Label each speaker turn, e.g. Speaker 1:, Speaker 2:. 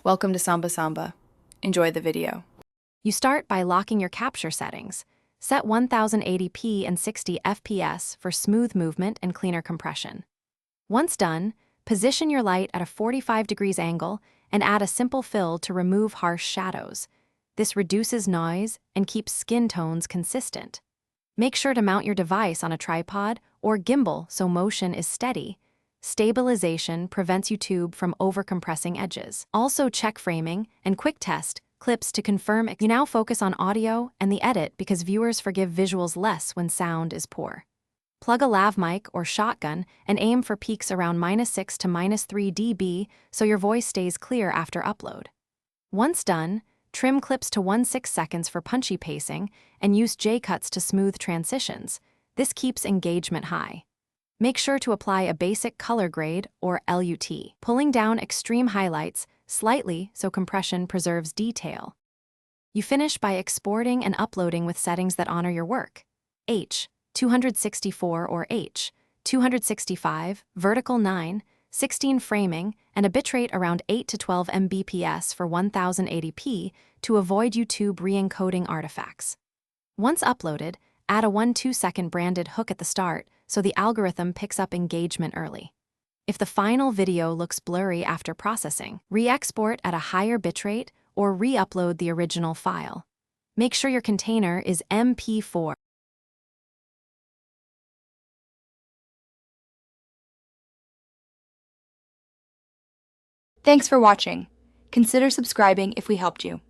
Speaker 1: Welcome to Samba Samba. Enjoy the video.
Speaker 2: You start by locking your capture settings. Set 1080p and 60 FPS for smooth movement and cleaner compression. Once done, position your light at a 45 degrees angle and add a simple fill to remove harsh shadows. This reduces noise and keeps skin tones consistent. Make sure to mount your device on a tripod or gimbal so motion is steady. Stabilization prevents YouTube from overcompressing edges. Also check framing and quick test clips to confirm. You now focus on audio and the edit because viewers forgive visuals less when sound is poor. Plug a lav mic or shotgun and aim for peaks around -6 to -3 dB so your voice stays clear after upload. Once done, trim clips to 1/6 seconds for punchy pacing and use J-cuts to smooth transitions. This keeps engagement high. Make sure to apply a basic color grade or LUT, pulling down extreme highlights slightly so compression preserves detail. You finish by exporting and uploading with settings that honor your work. H. 264 or H. 265, vertical 9, 16 framing, and a bitrate around 8 to 12 Mbps for 1080p to avoid YouTube re-encoding artifacts. Once uploaded, add a 1-2 second branded hook at the start so the algorithm picks up engagement early. If the final video looks blurry after processing, re-export at a higher bitrate or re-upload the original file. Make sure your container is MP4.
Speaker 3: Thanks for watching. Consider subscribing if we helped you.